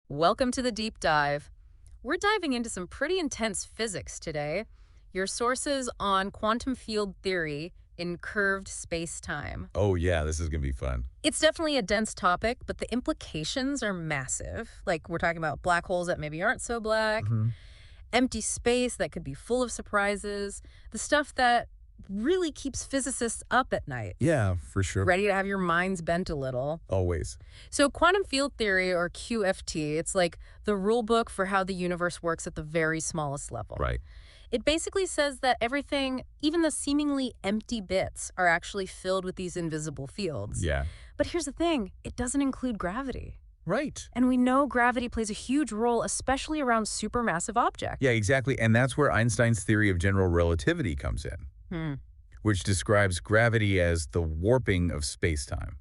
Welcome to the deep dive. We're diving into some pretty intense physics today. Your sources on quantum field theory in curved space-time. Oh, yeah, this is going to be fun. It's definitely a dense topic, but the implications are massive. Like, we're talking about black holes that maybe aren't so black, hmm empty space that could be full of surprises, the stuff that really keeps physicists up at night, Yeah, for sure. ready to have your minds bent a little. Always. So, quantum field theory, or QFT, it's like the rule book for how the universe works at the very smallest level. Right. It basically says that everything, even the seemingly empty bits, are actually filled with these invisible fields. Yeah. But here's the thing, it doesn't include gravity. Right. And we know gravity plays a huge role, especially around supermassive objects. Yeah, exactly. And that's where Einstein's theory of general relativity comes in, Hmm. which describes gravity as the warping of space-time.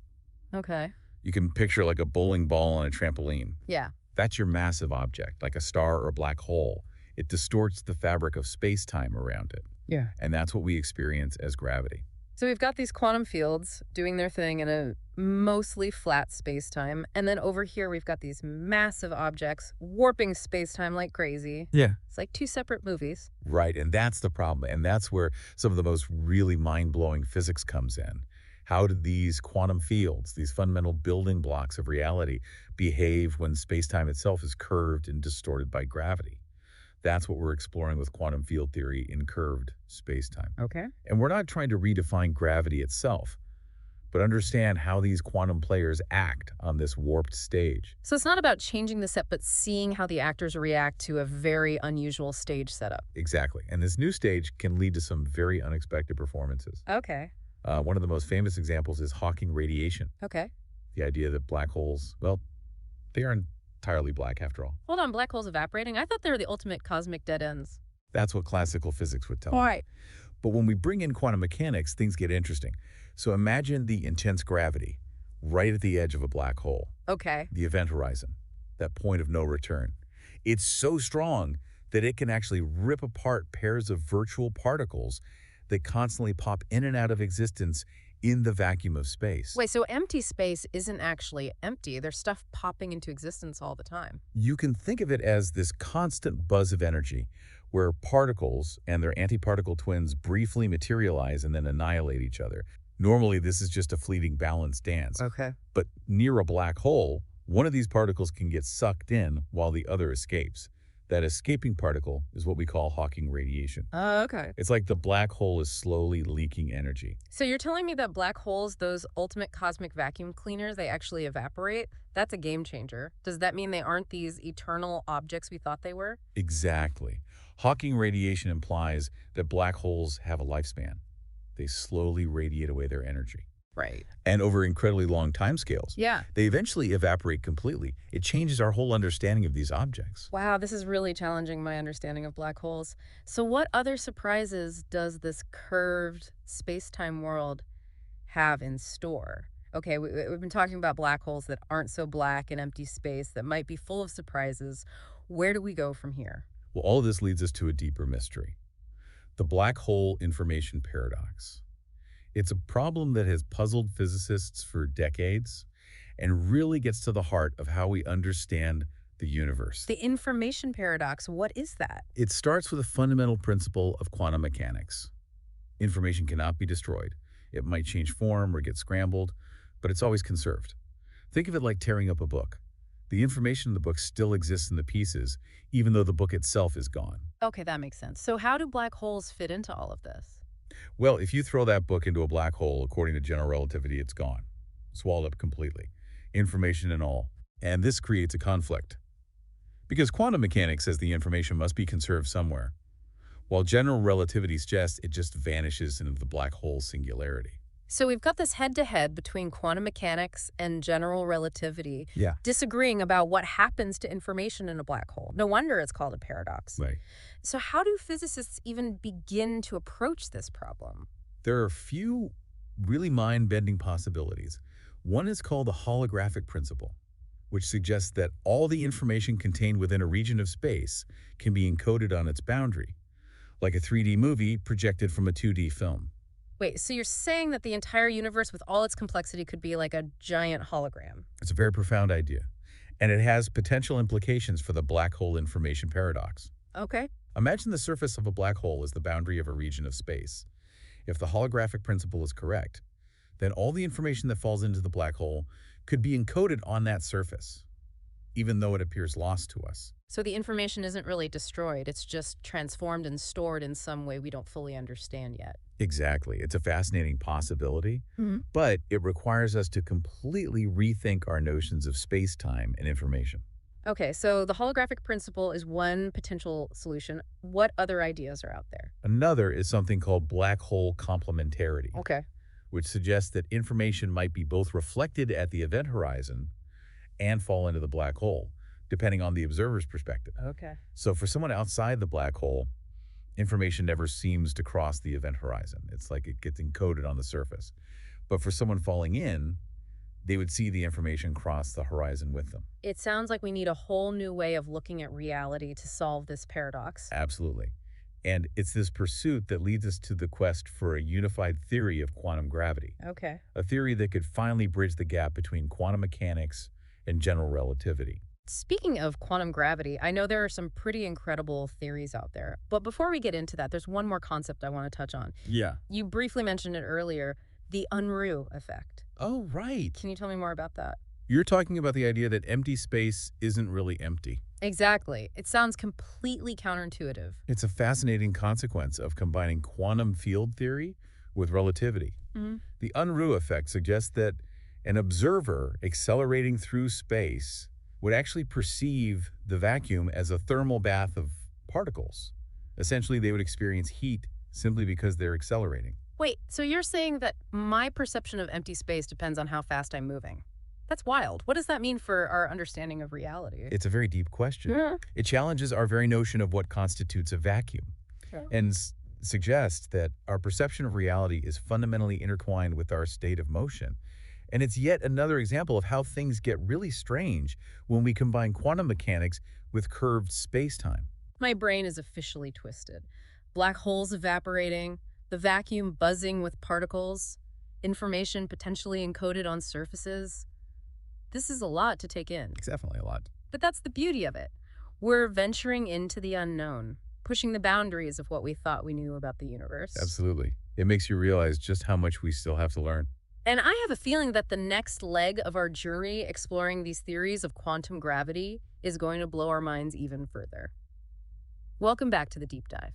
Okay. You can picture like a bowling ball on a trampoline. Yeah. That's your massive object, like a star or black hole. It distorts the fabric of space-time around it. Yeah. And that's what we experience as gravity. So we've got these quantum fields doing their thing in a mostly flat space-time, and then over here we've got these massive objects warping space-time like crazy. Yeah. It's like two separate movies. Right, and that's the problem. And that's where some of the most really mind-blowing physics comes in. How do these quantum fields, these fundamental building blocks of reality, behave when space-time itself is curved and distorted by gravity? That's what we're exploring with quantum field theory in curved space-time. Okay. And we're not trying to redefine gravity itself, but understand how these quantum players act on this warped stage. So it's not about changing the set, but seeing how the actors react to a very unusual stage setup. Exactly. And this new stage can lead to some very unexpected performances. Okay. One of the most famous examples is Hawking radiation. Okay. The idea that black holes, well, they aren't entirely black after all. Hold on, black holes evaporating? I thought they were the ultimate cosmic dead ends. That's what classical physics would tell us. Right. But when we bring in quantum mechanics, things get interesting. So imagine the intense gravity right at the edge of a black hole, Okay. the event horizon, that point of no return. It's so strong that it can actually rip apart pairs of virtual particles that constantly pop in and out of existence in the vacuum of space. Wait, so empty space isn't actually empty. There's stuff popping into existence all the time. You can think of it as this constant buzz of energy where particles and their antiparticle twins briefly materialize and then annihilate each other. Normally, this is just a fleeting balance dance. Okay. But near a black hole, one of these particles can get sucked in while the other escapes. That escaping particle is what we call Hawking radiation. Okay. It's like the black hole is slowly leaking energy. So you're telling me that black holes, those ultimate cosmic vacuum cleaners, they actually evaporate? That's a game changer. Does that mean they aren't these eternal objects we thought they were? Exactly. Hawking radiation implies that black holes have a lifespan. They slowly radiate away their energy. Right. And over incredibly long timescales, Yeah. they eventually evaporate completely. It changes our whole understanding of these objects. Wow, this is really challenging my understanding of black holes. So what other surprises does this curved space-time world have in store? Okay, we've been talking about black holes that aren't so black and empty space that might be full of surprises. Where do we go from here? Well, all of this leads us to a deeper mystery. The black hole information paradox. It's a problem that has puzzled physicists for decades and really gets to the heart of how we understand the universe. The information paradox, what is that? It starts with a fundamental principle of quantum mechanics. Information cannot be destroyed. It might change form or get scrambled, but it's always conserved. Think of it like tearing up a book. The information in the book still exists in the pieces, even though the book itself is gone. Okay, that makes sense. So how do black holes fit into all of this? Well, if you throw that book into a black hole, according to general relativity, it's gone, swallowed up completely, information and all. And this creates a conflict. Because quantum mechanics says the information must be conserved somewhere, while general relativity suggests it just vanishes into the black hole singularity. So we've got this head-to-head between quantum mechanics and general relativity, Yeah. disagreeing about what happens to information in a black hole. No wonder it's called a paradox. Right. So how do physicists even begin to approach this problem? There are a few really mind-bending possibilities. One is called the holographic principle, which suggests that all the information contained within a region of space can be encoded on its boundary, like a 3D movie projected from a 2D film. Wait, so you're saying that the entire universe with all its complexity could be like a giant hologram? It's a very profound idea. and it has potential implications for the black hole information paradox. Okay. Imagine the surface of a black hole as the boundary of a region of space. If the holographic principle is correct, then all the information that falls into the black hole could be encoded on that surface, even though it appears lost to us. So the information isn't really destroyed, it's just transformed and stored in some way we don't fully understand yet. Exactly. It's a fascinating possibility, Mhm. but it requires us to completely rethink our notions of space-time and information. Okay, so the holographic principle is one potential solution. What other ideas are out there? Another is something called black hole complementarity, Okay. which suggests that information might be both reflected at the event horizon and fall into the black hole, depending on the observer's perspective. Okay. So for someone outside the black hole, information never seems to cross the event horizon. It's like it gets encoded on the surface. But for someone falling in, they would see the information cross the horizon with them. It sounds like we need a whole new way of looking at reality to solve this paradox. Absolutely. And it's this pursuit that leads us to the quest for a unified theory of quantum gravity, Okay. a theory that could finally bridge the gap between quantum mechanics and general relativity. Speaking of quantum gravity, I know there are some pretty incredible theories out there. But before we get into that, there's one more concept I want to touch on. Yeah. You briefly mentioned it earlier, the Unruh effect. Oh, right. Can you tell me more about that? You're talking about the idea that empty space isn't really empty. Exactly. It sounds completely counterintuitive. It's a fascinating consequence of combining quantum field theory with relativity. Mhm. The Unruh effect suggests that an observer accelerating through space would actually perceive the vacuum as a thermal bath of particles. Essentially, they would experience heat simply because they're accelerating. Wait, so you're saying that my perception of empty space depends on how fast I'm moving? That's wild. What does that mean for our understanding of reality? It's a very deep question. Yeah. It challenges our very notion of what constitutes a vacuum Sure. and suggests that our perception of reality is fundamentally intertwined with our state of motion. And it's yet another example of how things get really strange when we combine quantum mechanics with curved spacetime. My brain is officially twisted. Black holes evaporating, the vacuum buzzing with particles, information potentially encoded on surfaces. This is a lot to take in. It's definitely a lot. But that's the beauty of it. We're venturing into the unknown, pushing the boundaries of what we thought we knew about the universe. Absolutely. It makes you realize just how much we still have to learn. And I have a feeling that the next leg of our journey exploring these theories of quantum gravity is going to blow our minds even further. Welcome back to the deep dive.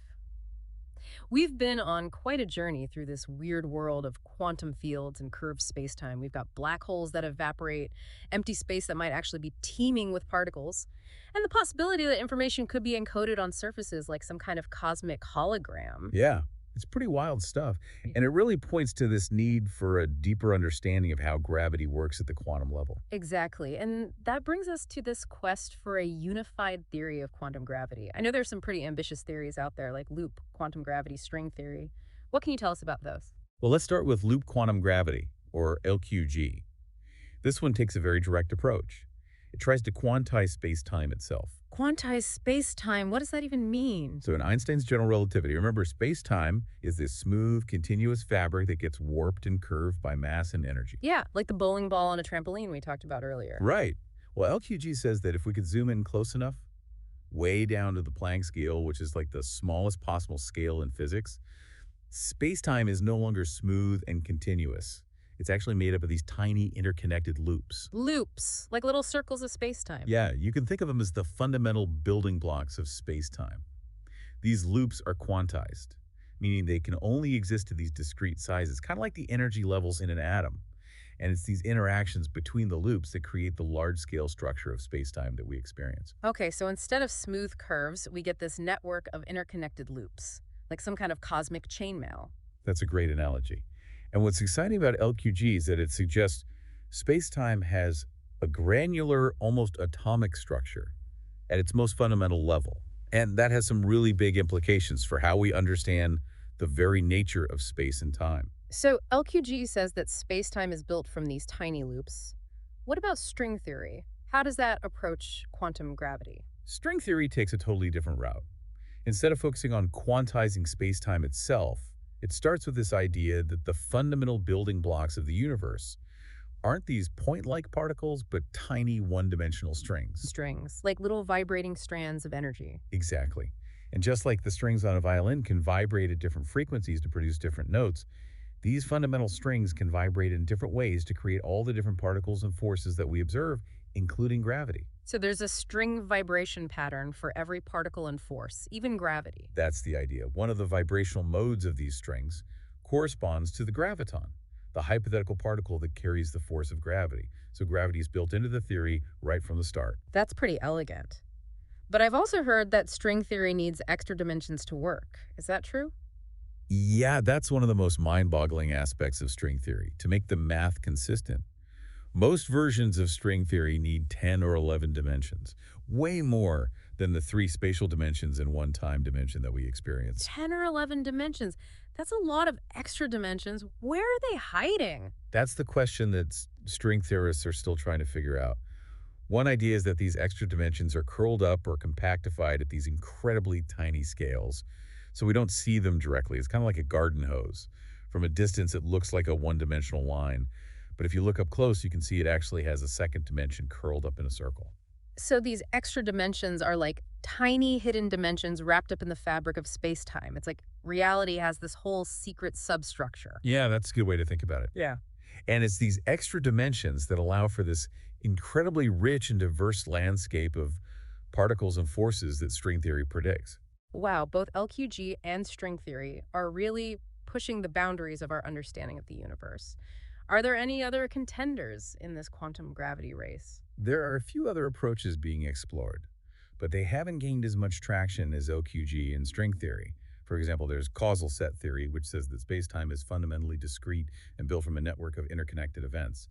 We've been on quite a journey through this weird world of quantum fields and curved spacetime. We've got black holes that evaporate, empty space that might actually be teeming with particles, and the possibility that information could be encoded on surfaces like some kind of cosmic hologram. Yeah, it's pretty wild stuff. And it really points to this need for a deeper understanding of how gravity works at the quantum level. Exactly. And that brings us to this quest for a unified theory of quantum gravity. I know there's some pretty ambitious theories out there, like loop quantum gravity string theory. What can you tell us about those? Well, let's start with loop quantum gravity, or LQG. This one takes a very direct approach. It tries to quantize space-time itself. Quantized space-time, what does that even mean? So in Einstein's general relativity, remember space-time is this smooth, continuous fabric that gets warped and curved by mass and energy. Yeah, like the bowling ball on a trampoline we talked about earlier. Right. Well, LQG says that if we could zoom in close enough, way down to the Planck scale, which is like the smallest possible scale in physics, space-time is no longer smooth and continuous. It's actually made up of these tiny interconnected loops. Loops, like little circles of space-time. Yeah, you can think of them as the fundamental building blocks of space-time. These loops are quantized, meaning they can only exist to these discrete sizes, kind of like the energy levels in an atom. And it's these interactions between the loops that create the large-scale structure of space-time that we experience. Okay, so instead of smooth curves, we get this network of interconnected loops, like some kind of cosmic chainmail. That's a great analogy. And what's exciting about LQG is that it suggests space-time has a granular, almost atomic structure at its most fundamental level. And that has some really big implications for how we understand the very nature of space and time. So LQG says that space-time is built from these tiny loops. What about string theory? How does that approach quantum gravity? String theory takes a totally different route. Instead of focusing on quantizing space-time itself, it starts with this idea that the fundamental building blocks of the universe Aren't these point-like particles, but tiny one-dimensional strings? Strings, like little vibrating strands of energy. Exactly. And just like the strings on a violin can vibrate at different frequencies to produce different notes, these fundamental strings can vibrate in different ways to create all the different particles and forces that we observe, including gravity. So there's a string vibration pattern for every particle and force, even gravity. That's the idea. One of the vibrational modes of these strings corresponds to the graviton, the hypothetical particle that carries the force of gravity. So gravity is built into the theory right from the start. That's pretty elegant. But I've also heard that string theory needs extra dimensions to work. Is that true? Yeah, that's one of the most mind-boggling aspects of string theory. To make the math consistent, most versions of string theory need 10 or 11 dimensions, way more than the 3 spatial dimensions and 1 time dimension that we experience. 10 or 11 dimensions. That's a lot of extra dimensions. Where are they hiding? That's the question that string theorists are still trying to figure out. One idea is that these extra dimensions are curled up or compactified at these incredibly tiny scales, so we don't see them directly. It's kind of like a garden hose. From a distance, it looks like a one-dimensional line, but if you look up close, you can see it actually has a second dimension curled up in a circle. So these extra dimensions are like tiny hidden dimensions wrapped up in the fabric of space-time. It's like reality has this whole secret substructure. Yeah, that's a good way to think about it. Yeah. And it's these extra dimensions that allow for this incredibly rich and diverse landscape of particles and forces that string theory predicts. Wow, both LQG and string theory are really pushing the boundaries of our understanding of the universe. Are there any other contenders in this quantum gravity race? There are a few other approaches being explored, but they haven't gained as much traction as OQG and string theory. For example, there's causal set theory, which says that spacetime is fundamentally discrete and built from a network of interconnected events.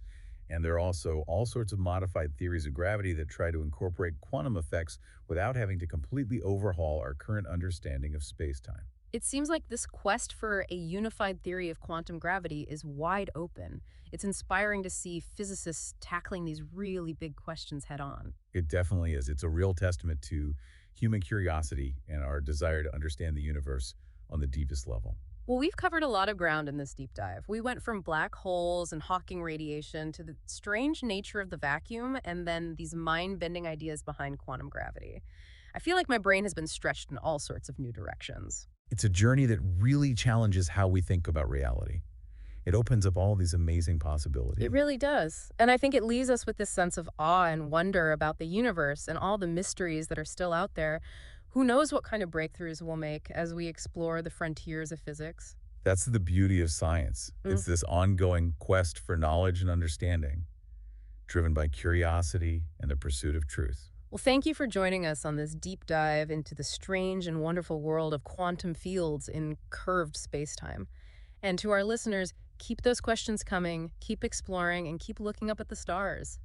And there are also all sorts of modified theories of gravity that try to incorporate quantum effects without having to completely overhaul our current understanding of spacetime. It seems like this quest for a unified theory of quantum gravity is wide open. It's inspiring to see physicists tackling these really big questions head on. It definitely is. It's a real testament to human curiosity and our desire to understand the universe on the deepest level. Well, we've covered a lot of ground in this deep dive. We went from black holes and Hawking radiation to the strange nature of the vacuum and then these mind bending ideas behind quantum gravity. I feel like my brain has been stretched in all sorts of new directions. It's a journey that really challenges how we think about reality. It opens up all these amazing It possibilities. really does. And I think it leaves us with this sense of awe and wonder about the universe and all the mysteries that are still out there. Who knows what kind of breakthroughs we'll make as we explore the frontiers of physics? That's the beauty of science. Mm. It's this ongoing quest for knowledge and understanding, driven by curiosity and the pursuit of truth. Well, thank you for joining us on this deep dive into the strange and wonderful world of quantum fields in curved spacetime. And to our listeners, keep those questions coming, keep exploring, and keep looking up at the stars.